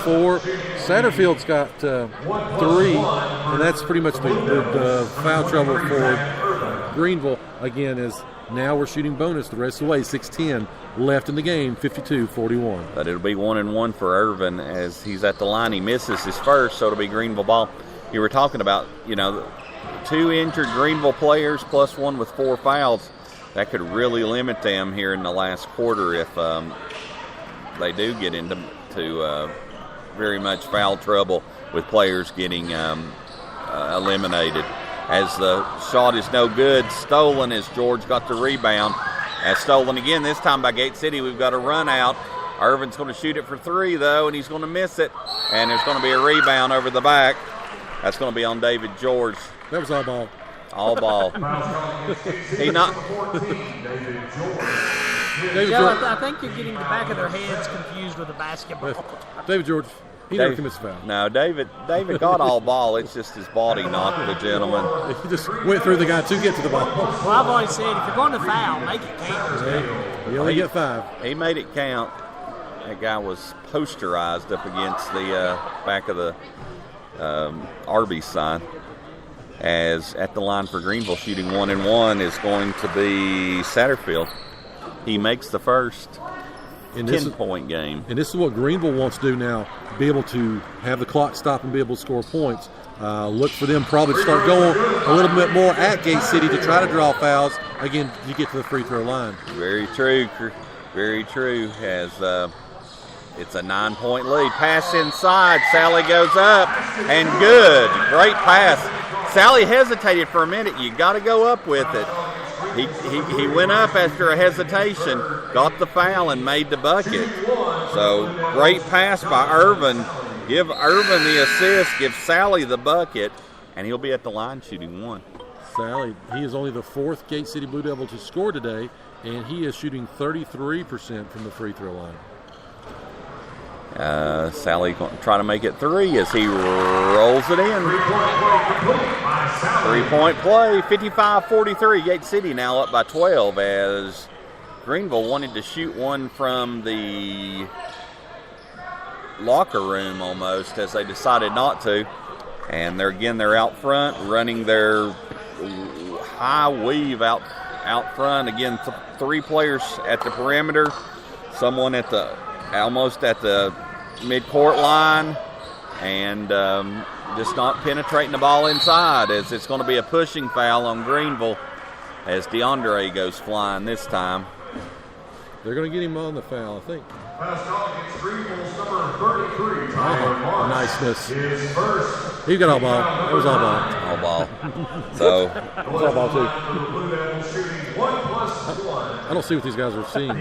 4. Satterfield's got 3, and that's pretty much the foul trouble for Greeneville. Again, as now we're shooting bonus the rest of the way, 6:10 left in the game, 52-41. But it'll be 1-1 for Irvin as he's at the line. He misses his first, so it'll be Greeneville ball. You were talking about, 2 injured Greeneville players plus 1 with 4 fouls. That could really limit them here in the last quarter if they do get into very much foul trouble with players getting eliminated. As the shot is no good, stolen as George got the rebound. As stolen again, this time by Gate City. We've got a run out. Irvin's going to shoot it for 3, though, and he's going to miss it. And there's going to be a rebound over the back. That's going to be on David George. That was all ball. All ball. David Joe, I think you're getting the back of their heads confused with the basketball. David George, he never commits a foul. No, David got all ball. It's just his body knocked the gentleman. He just went through the guy to get to the ball. Well, I've always said, if you're going to foul, make it count. You only get 5. He made it count. That guy was posterized up against the back of the Arby's sign. As at the line for Greeneville shooting 1-1 is going to be Satterfield. He makes the first 10-point game. And this is what Greeneville wants to do now, be able to have the clock stop and be able to score points. Look for them probably to start going a little bit more at Gate City to try to draw fouls. Again, you get to the free throw line. Very true. Very true. As it's a 9-point lead. Pass inside. Sally goes up and good. Great pass. Sally hesitated for a minute. You got to go up with it. He went up after a hesitation, got the foul, and made the bucket. So great pass by Irvin. Give Irvin the assist. Give Sally the bucket, and he'll be at the line shooting 1. Sally, he is only the 4th Gate City Blue Devil to score today, and he is shooting 33% from the free throw line. Sally going to try to make it 3 as he rolls it in. 3-point play, 55-43. Gate City now up by 12 as Greeneville wanted to shoot one from the locker room almost as they decided not to. And they're out front running their high weave out front. Again, 3 players at the perimeter, someone almost at the midcourt line, and just not penetrating the ball inside as it's going to be a pushing foul on Greeneville as DeAndre goes flying this time. They're going to get him on the foul, I think. Niceness. He got all ball. That was all ball. All ball. So that was all ball too. I don't see what these guys are seeing.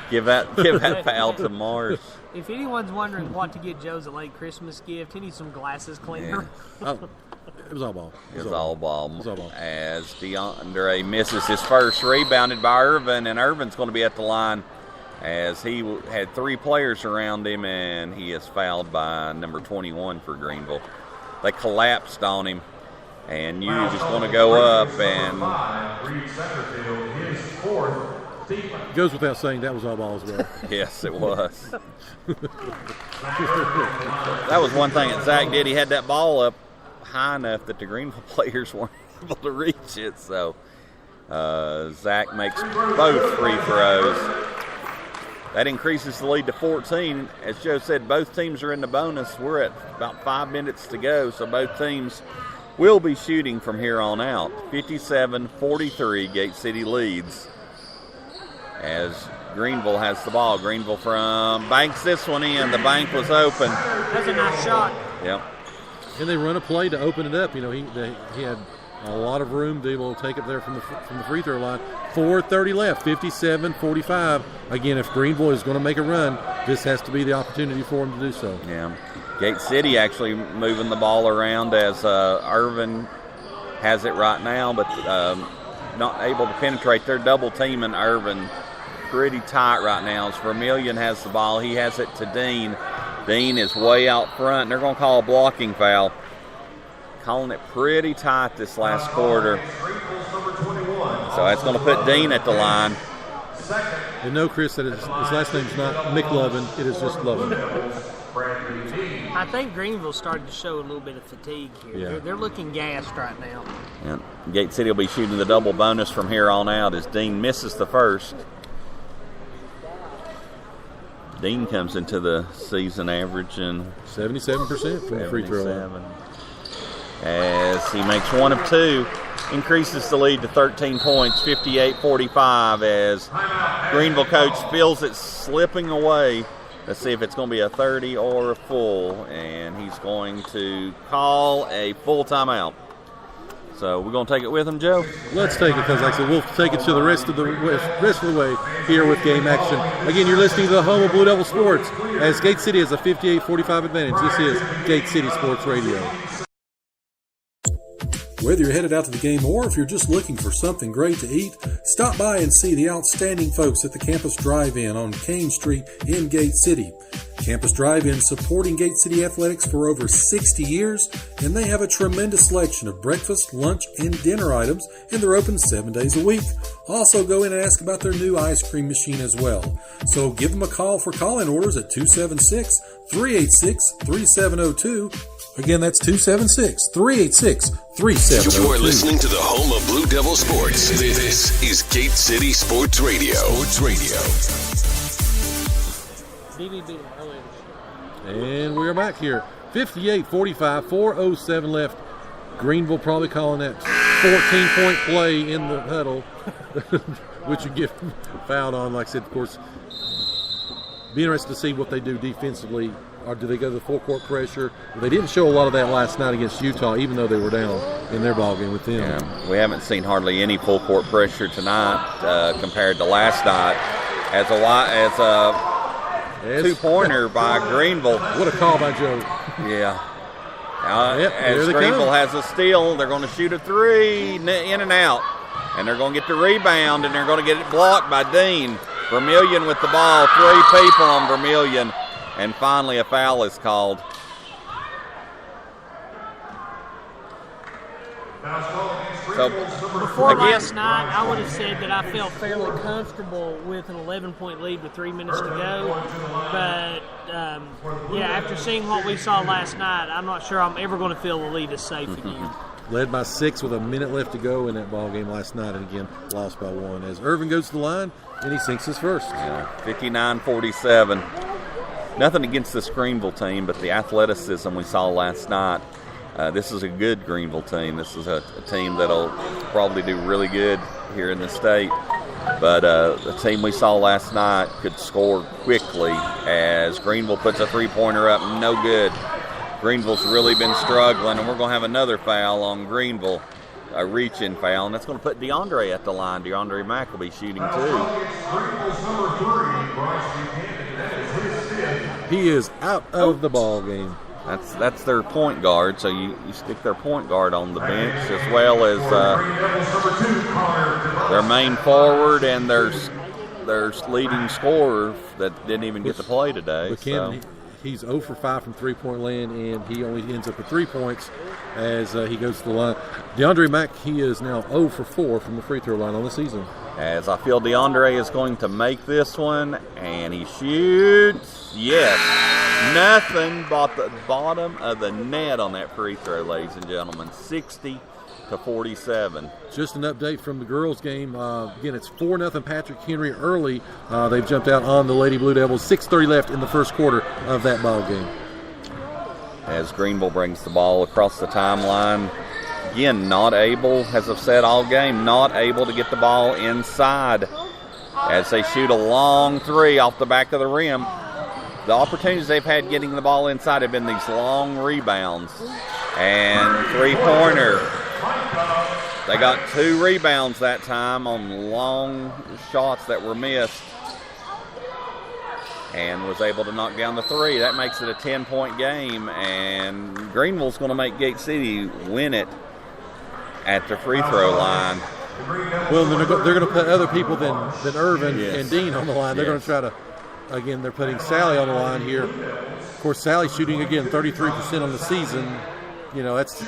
Give that foul to Mars. If anyone's wondering what to get Joe's a late Christmas gift, he needs some glasses cleaner. Yeah. It was all ball. It was all ball. As DeAndre misses his first, rebounded by Irvin, and Irvin's going to be at the line as he had 3 players around him, and he is fouled by number 21 for Greeneville. They collapsed on him, and Hughes is going to go up and goes without saying that was all ball as well. Yes, it was. That was one thing that Zach did. He had that ball up high enough that the Greeneville players weren't able to reach it. So Zach makes both free throws. That increases the lead to 14. As Joe said, both teams are in the bonus. We're at about 5 minutes to go, so both teams will be shooting from here on out. 57-43, Gate City leads as Greeneville has the ball. Greeneville banks this one in. The bank was open. That's a nice shot. Yep. And they run a play to open it up. He had a lot of room to be able to take it there from the free throw line. 4:30 left, 57-45. Again, if Greeneville is going to make a run, this has to be the opportunity for them to do so. Yeah. Gate City actually moving the ball around as Irvin has it right now, but not able to penetrate. They're double teaming Irvin pretty tight right now. As Vermillion has the ball, he has it to Dean. Dean is way out front. They're going to call a blocking foul. Calling it pretty tight this last quarter. So that's going to put Dean at the line. And no, Chris, that his last name's not McLovin. It is just Lovin. I think Greeneville started to show a little bit of fatigue here. Yeah. They're looking gassed right now. And Gate City will be shooting the double bonus from here on out as Dean misses the first. Dean comes into the season averaging 77% from the free throw line. As he makes one of two, increases the lead to 13 points, 58-45, as Greeneville coach feels it slipping away. Let's see if it's going to be a 30 or a full, and he's going to call a full timeout. So we're going to take it with him, Joe? Let's take it, because like I said, we'll take it to the rest of the way here with game action. Again, you're listening to the home of Blue Devil Sports, as Gate City has a 58-45 advantage. This is Gate City Sports Radio. Whether you're headed out to the game or if you're just looking for something great to eat, stop by and see the outstanding folks at the Campus Drive-In on Kane Street in Gate City. Campus Drive-In supporting Gate City Athletics for over 60 years, and they have a tremendous selection of breakfast, lunch, and dinner items, and they're open 7 days a week. Also go in and ask about their new ice cream machine as well. So give them a call for call-in orders at 276-386-3702. Again, that's 276-386-3702. You are listening to the home of Blue Devil Sports. This is Gate City Sports Radio. BBB. And we're back here. 58-45, 4:07 left. Greeneville probably calling that 14-point play in the huddle, which you get fouled on. Like I said, of course, be interested to see what they do defensively. Or do they go to the full-court pressure? They didn't show a lot of that last night against Utah, even though they were down in their ballgame with them. Yeah, we haven't seen hardly any full-court pressure tonight compared to last night. As a two-pointer by Greeneville. What a call by Joe. Yeah. As Greeneville has a steal, they're going to shoot a three in and out. And they're going to get the rebound, and they're going to get it blocked by Dean. Vermillion with the ball. 3 people on Vermillion. And finally, a foul is called. So, before last night, I would have said that I felt fairly comfortable with an 11-point lead with 3 minutes to go. But, after seeing what we saw last night, I'm not sure I'm ever going to feel the lead is safe again. Led by 6 with a minute left to go in that ball game last night, and again, lost by 1. As Irvin goes to the line, and he sinks his first. Yeah, 59-47. Nothing against this Greeneville team, but the athleticism we saw last night. This is a good Greeneville team. This is a team that'll probably do really good here in the state. But the team we saw last night could score quickly as Greeneville puts a three-pointer up. No good. Greeneville's really been struggling, and we're going to have another foul on Greeneville, a reach-in foul, and that's going to put DeAndre at the line. DeAndre Mack will be shooting too. He is out of the ball game. That's their point guard, so you stick their point guard on the bench as well as their main forward and their leading scorer that didn't even get to play today. But Ken, he's 0 for 5 from three-point land, and he only ends up with 3 points as he goes to the line. DeAndre Mack, he is now 0 for 4 from the free throw line on the season. As I feel DeAndre is going to make this one, and he shoots. Yes. Nothing but the bottom of the net on that free throw, ladies and gentlemen. 60-47. Just an update from the girls' game. Again, it's 4-0 Patrick Henry early. They've jumped out on the Lady Blue Devils. 6:30 left in the first quarter of that ball game. As Greeneville brings the ball across the timeline. Again, not able, as I've said all game, not able to get the ball inside as they shoot a long three off the back of the rim. The opportunities they've had getting the ball inside have been these long rebounds. And three-pointer. They got 2 rebounds that time on long shots that were missed. And was able to knock down the 3. That makes it a 10-point game. And Greeneville's going to make Gate City win it at the free throw line. Well, they're going to put other people than Irvin and Dean on the line. They're going to try to, again, they're putting Sally on the line here. Of course, Sally's shooting, again, 33% on the season. You know, that's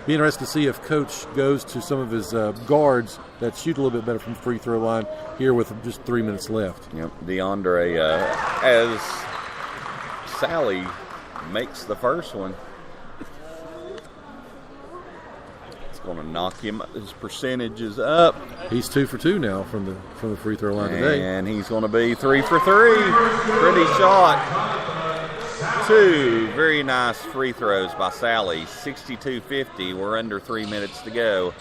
be interested to see if Coach goes to some of his guards that shoot a little bit better from the free throw line here with just 3 minutes left. Yep, DeAndre, as Sally makes the first one, it's going to knock his percentages up. He's 2 for 2 now from the free throw line today. And he's going to be 3 for 3. Pretty shot. 2 very nice free throws by Sally. 62-50. We're under 3 minutes to go.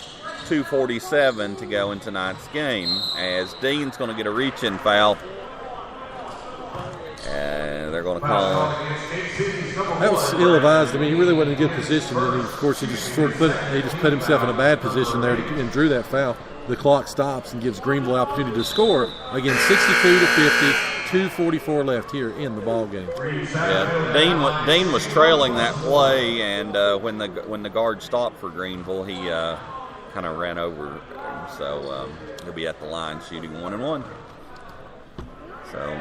2:47 to go in tonight's game, as Dean's going to get a reach-in foul. And they're going to call. That was ill-advised. I mean, he really wasn't in a good position, and of course he just put himself in a bad position there and drew that foul. The clock stops and gives Greeneville opportunity to score. Again, 62-50, 2:44 left here in the ball game. Yeah, Dean was trailing that play, and when the guard stopped for Greeneville, he kind of ran over him. So he'll be at the line shooting 1-1. So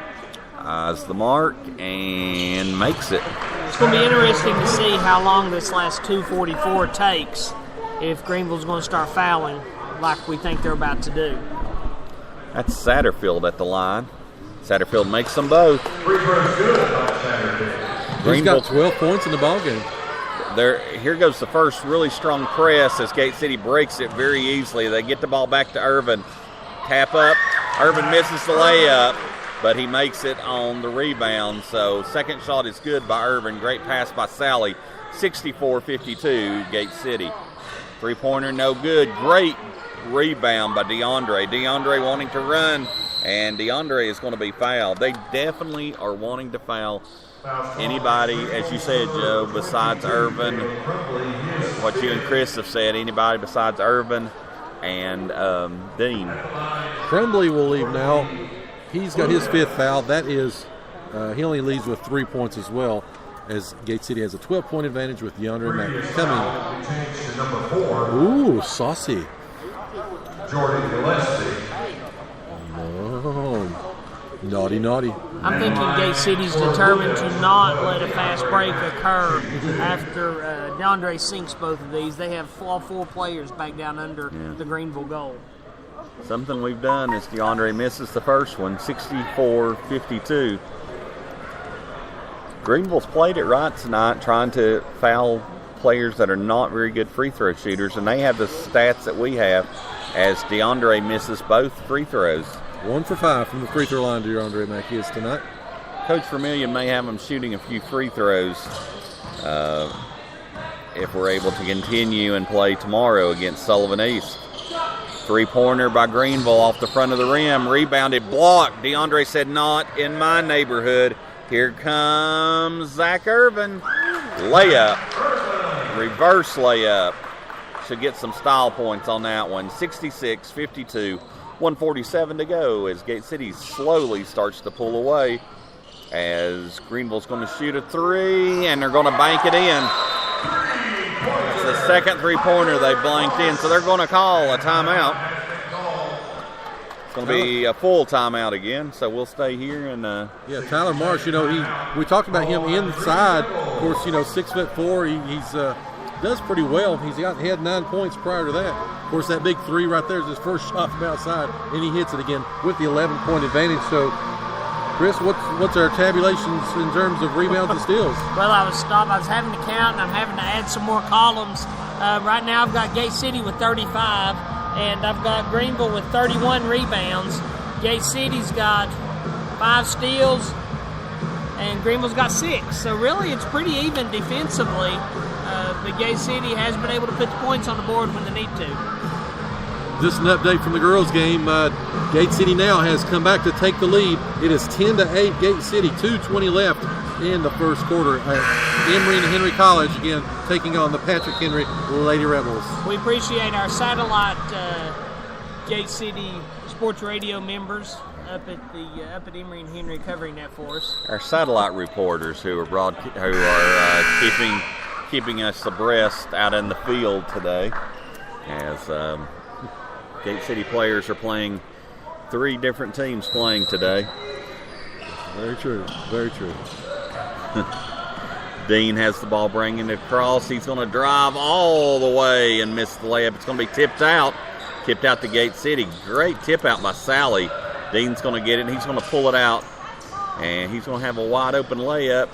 eyes the mark and makes it. It's going to be interesting to see how long this last 2:44 takes if Greeneville's going to start fouling like we think they're about to do. That's Satterfield at the line. Satterfield makes them both. He's got 12 points in the ball game. Here goes the first really strong press as Gate City breaks it very easily. They get the ball back to Irvin. Tap up. Irvin misses the layup, but he makes it on the rebound. So second shot is good by Irvin. Great pass by Sally. 64-52, Gate City. Three-pointer no good. Great rebound by DeAndre. DeAndre wanting to run, and DeAndre is going to be fouled. They definitely are wanting to foul anybody, as you said, Joe, besides Irvin. What you and Chris have said, anybody besides Irvin and Dean. Crumbly will leave now. He's got his 5th foul. That is, he only leaves with 3 points as well, as Gate City has a 12-point advantage with DeAndre Mack coming. Ooh, saucy. Jordan Gillespie. Oh, naughty. I'm thinking Gate City's determined to not let a fast break occur after DeAndre sinks both of these. They have all 4 players back down under the Greeneville goal. Something we've done is DeAndre misses the first one, 64-52. Greeneville's played it right tonight, trying to foul players that are not very good free throw shooters, and they have the stats that we have, as DeAndre misses both free throws. 1 for 5 from the free throw line, DeAndre Mack is tonight. Coach Vermillion may have him shooting a few free throws if we're able to continue and play tomorrow against Sullivan East. Three-pointer by Greeneville off the front of the rim. Rebounded, blocked. DeAndre said, "Not in my neighborhood." Here comes Zach Irvin. Layup. Reverse layup. Should get some style points on that one. 66-52. 1:47 to go as Gate City slowly starts to pull away, as Greeneville's going to shoot a 3, and they're going to bank it in. It's the second three-pointer they blanked in, so they're going to call a timeout. It's going to be a full timeout again, so we'll stay here. And Tyler Marsh, we talked about him inside. Of course, 6'4", he's does pretty well. He had 9 points prior to that. Of course, that big 3 right there is his first shot from outside, and he hits it again with the 11-point advantage. So, Chris, what's our tabulations in terms of rebounds and steals? Well, I was having to count, and I'm having to add some more columns. Right now, I've got Gate City with 35, and I've got Greeneville with 31 rebounds. Gate City's got 5 steals, and Greeneville's got 6. So really, it's pretty even defensively. But Gate City has been able to put the points on the board when they need to. This is an update from the girls' game. Gate City now has come back to take the lead. It is 10-8 Gate City, 2:20 left in the first quarter. Emory and Henry College again taking on the Patrick Henry Lady Rebels. We appreciate our satellite Gate City Sports Radio members up at Emory and Henry covering that for us. Our satellite reporters who are keeping us abreast out in the field today, as Gate City players are playing 3 different teams playing today. Very true. Dean has the ball, bringing it across. He's going to drive all the way and miss the layup. It's going to be tipped out to Gate City. Great tip out by Sally. Dean's going to get it, and he's going to pull it out, and he's going to have a wide open layup.